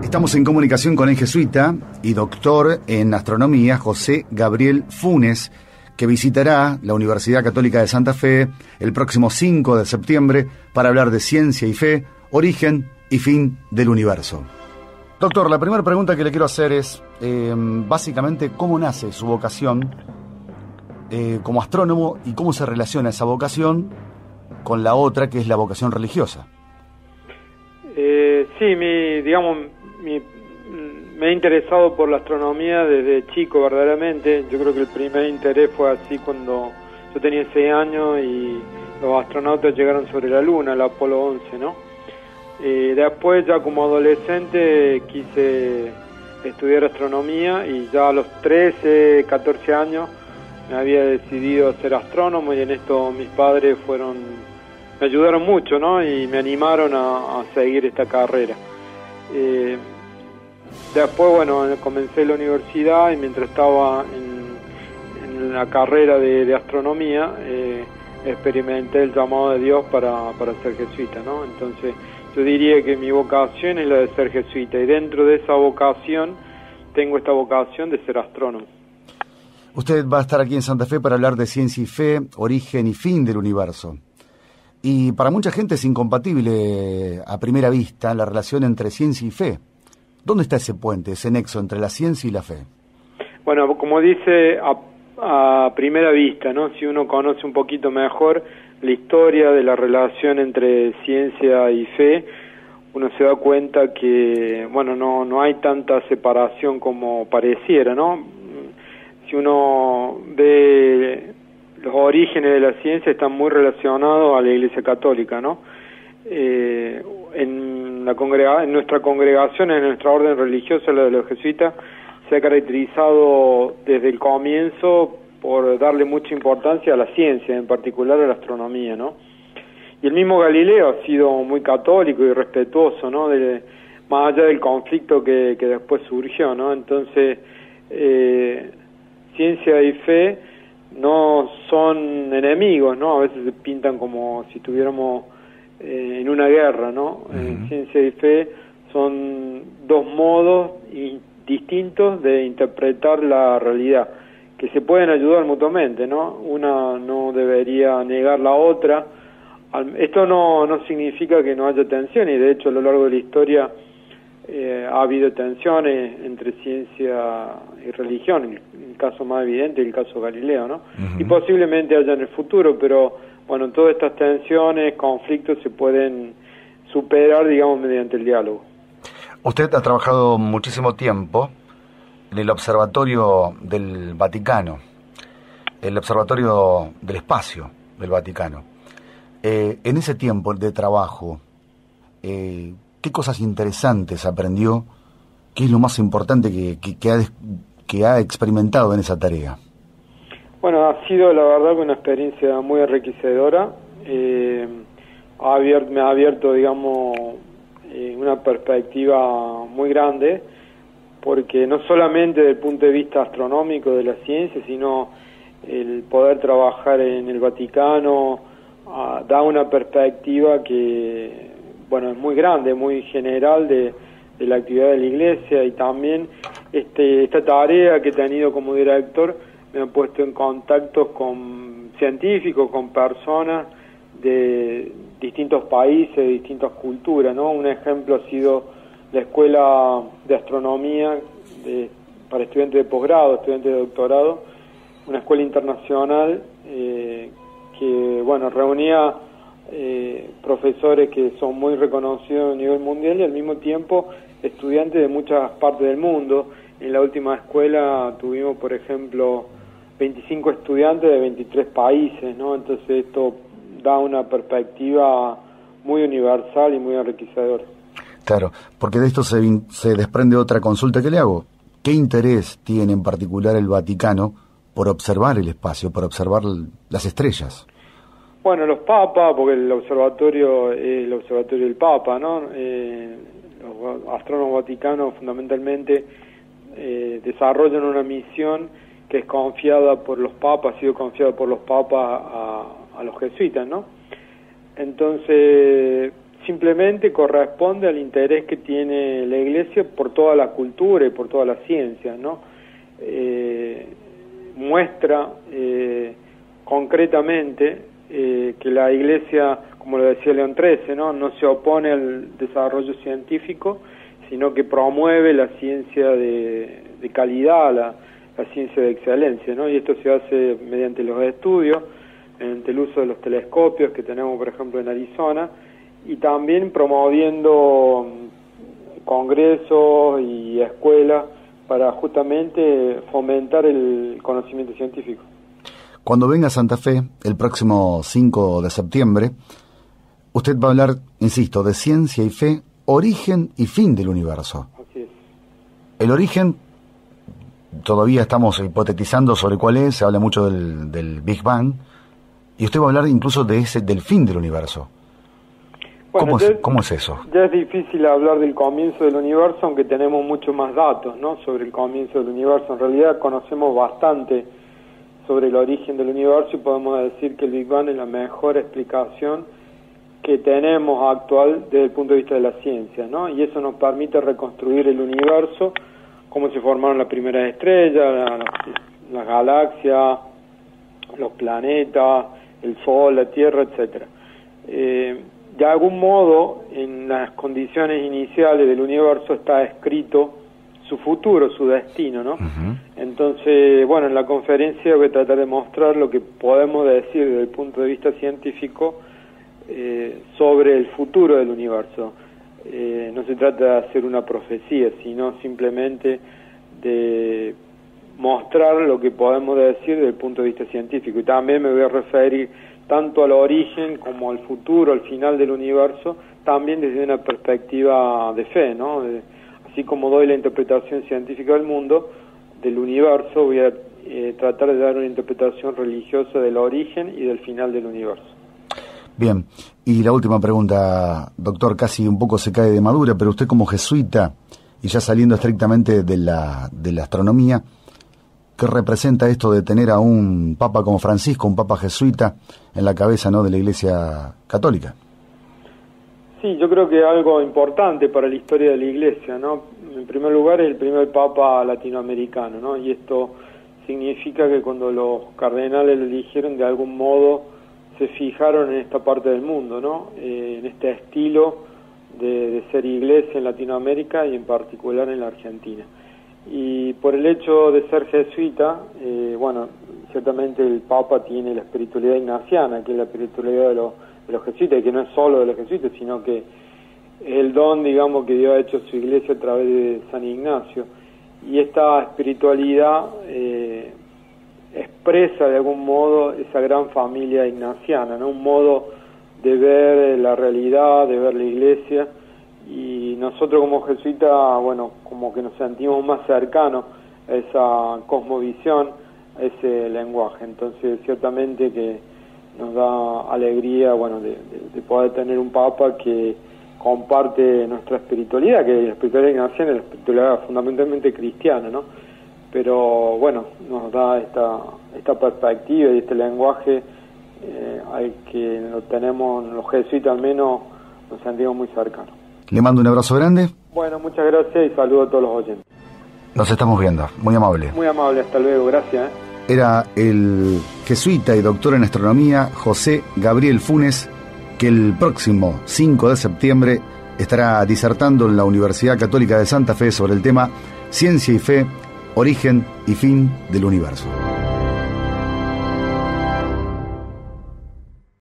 Estamos en comunicación con el jesuita y doctor en astronomía José Gabriel Funes, que visitará la Universidad Católica de Santa Fe el próximo 5 de septiembre para hablar de ciencia y fe, origen y fin del universo. Doctor, la primera pregunta que le quiero hacer es, básicamente, ¿cómo nace su vocación como astrónomo y cómo se relaciona esa vocación con la otra, que es la vocación religiosa? Sí, me he interesado por la astronomía desde chico, verdaderamente. Yo creo que el primer interés fue así cuando yo tenía 6 años y los astronautas llegaron sobre la Luna, el Apolo 11, ¿no? Después, ya como adolescente, quise estudiar astronomía y ya a los 13, 14 años me había decidido ser astrónomo, y en esto mis padres me ayudaron mucho, ¿no? Y me animaron a seguir esta carrera. Después, bueno, comencé la universidad y mientras estaba en la carrera de astronomía, experimenté el llamado de Dios para ser jesuita, ¿no? Entonces, yo diría que mi vocación es la de ser jesuita, y dentro de esa vocación tengo esta vocación de ser astrónomo. Usted va a estar aquí en Santa Fe para hablar de ciencia y fe, origen y fin del universo. Y para mucha gente es incompatible a primera vista la relación entre ciencia y fe. ¿Dónde está ese puente, ese nexo entre la ciencia y la fe? Bueno, como dice, a primera vista, ¿no? Si uno conoce un poquito mejor la historia de la relación entre ciencia y fe, uno se da cuenta que, bueno, no hay tanta separación como pareciera, ¿no? Si uno ve los orígenes de la ciencia, están muy relacionados a la Iglesia Católica, ¿no? En nuestra congregación, en nuestra orden religiosa, la de los jesuitas, se ha caracterizado desde el comienzo por darle mucha importancia a la ciencia, en particular a la astronomía, ¿no? Y el mismo Galileo ha sido muy católico y respetuoso, ¿no? Más allá del conflicto que después surgió, ¿no? Entonces, ciencia y fe no son enemigos, ¿no? A veces se pintan como si estuviéramos en una guerra, ¿no? Ciencia y fe son dos modos distintos de interpretar la realidad, que se pueden ayudar mutuamente, ¿no? Una no debería negar la otra. Esto no significa que no haya tensiones, y de hecho a lo largo de la historia ha habido tensiones entre ciencia y religión, el caso más evidente es el caso Galileo, ¿no? Y posiblemente haya en el futuro, pero bueno, todas estas tensiones, conflictos se pueden superar, digamos, mediante el diálogo. Usted ha trabajado muchísimo tiempo en el Observatorio del Vaticano, el Observatorio del Espacio del Vaticano. En ese tiempo de trabajo, ¿qué cosas interesantes aprendió? ¿Qué es lo más importante que ha experimentado en esa tarea? Bueno, ha sido la verdad una experiencia muy enriquecedora. Me ha abierto, digamos, una perspectiva muy grande, porque no solamente desde el punto de vista astronómico de la ciencia, sino el poder trabajar en el Vaticano da una perspectiva que, bueno, es muy grande, muy general de la actividad de la Iglesia, y también esta tarea que he tenido como director me ha puesto en contacto con científicos, con personas de distintos países, de distintas culturas, ¿no? Un ejemplo ha sido la Escuela de Astronomía para estudiantes de posgrado, estudiantes de doctorado, una escuela internacional que, bueno, reunía profesores que son muy reconocidos a nivel mundial y al mismo tiempo estudiantes de muchas partes del mundo. En la última escuela tuvimos, por ejemplo, 25 estudiantes de 23 países, ¿no? Entonces esto da una perspectiva muy universal y muy enriquecedora. Claro, porque de esto se desprende otra consulta que le hago. ¿Qué interés tiene en particular el Vaticano por observar el espacio, por observar las estrellas? Bueno, los papas, porque el observatorio es el observatorio del Papa, ¿no? Los astrónomos vaticanos fundamentalmente desarrollan una misión que es confiada por los papas, ha sido confiada por los papas a los jesuitas, ¿no? Entonces, simplemente corresponde al interés que tiene la Iglesia por toda la cultura y por toda la ciencia, ¿no? Muestra concretamente que la Iglesia, como lo decía León XIII, no se opone al desarrollo científico, sino que promueve la ciencia de calidad, la ciencia de excelencia, ¿no? Y esto se hace mediante los estudios, mediante el uso de los telescopios que tenemos, por ejemplo, en Arizona, y también promoviendo congresos y escuelas para justamente fomentar el conocimiento científico. Cuando venga a Santa Fe, el próximo 5 de septiembre, usted va a hablar, insisto, de ciencia y fe, origen y fin del universo. Así es. El origen, todavía estamos hipotetizando sobre cuál es, se habla mucho del Big Bang, y usted va a hablar incluso del fin del universo. Bueno, ¿Cómo es eso? Ya es difícil hablar del comienzo del universo, aunque tenemos mucho más datos, ¿no?, sobre el comienzo del universo. En realidad conocemos bastante sobre el origen del universo y podemos decir que el Big Bang es la mejor explicación que tenemos actual desde el punto de vista de la ciencia, ¿no? Y eso nos permite reconstruir el universo, cómo se formaron las primeras estrellas, las galaxias, los planetas, el Sol, la Tierra, etcétera. De algún modo, en las condiciones iniciales del universo está escrito su futuro, su destino, ¿no? Uh-huh. Entonces, bueno, en la conferencia voy a tratar de mostrar lo que podemos decir desde el punto de vista científico sobre el futuro del universo. No se trata de hacer una profecía, sino simplemente de mostrar lo que podemos decir desde el punto de vista científico. Y también me voy a referir tanto al origen como al futuro, al final del universo, también desde una perspectiva de fe, ¿no? Así como doy la interpretación científica del mundo, del universo, voy a tratar de dar una interpretación religiosa del origen y del final del universo. Bien, y la última pregunta, doctor, casi un poco se cae de madura, pero usted como jesuita, y ya saliendo estrictamente de la astronomía, ¿qué representa esto de tener a un papa como Francisco, un papa jesuita, en la cabeza, ¿no?, de la Iglesia Católica? Sí, yo creo que es algo importante para la historia de la Iglesia, ¿no? En primer lugar, es el primer papa latinoamericano, ¿no? Y esto significa que cuando los cardenales lo eligieron, de algún modo se fijaron en esta parte del mundo, ¿no? En este estilo de ser iglesia en Latinoamérica y en particular en la Argentina. Y por el hecho de ser jesuita, bueno, ciertamente el Papa tiene la espiritualidad ignaciana, que es la espiritualidad de los jesuitas, y que no es solo de los jesuitas, sino que es el don, digamos, que Dios ha hecho a su iglesia a través de San Ignacio. Y esta espiritualidad expresa de algún modo esa gran familia ignaciana, ¿no? Un modo de ver la realidad, de ver la iglesia. Y nosotros como jesuitas, bueno, como que nos sentimos más cercanos a esa cosmovisión, a ese lenguaje. Entonces, ciertamente que nos da alegría, bueno, de poder tener un papa que comparte nuestra espiritualidad, que la espiritualidad ignaciana es la espiritualidad fundamentalmente cristiana, ¿no? Pero, bueno, nos da esta perspectiva y este lenguaje al que lo tenemos, los jesuitas al menos, nos sentimos muy cercanos. Le mando un abrazo grande. Bueno, muchas gracias y saludo a todos los oyentes. Nos estamos viendo, muy amable. Muy amable, hasta luego, gracias. Era el jesuita y doctor en astronomía José Gabriel Funes, que el próximo 5 de septiembre estará disertando en la Universidad Católica de Santa Fe sobre el tema Ciencia y Fe, origen y fin del universo.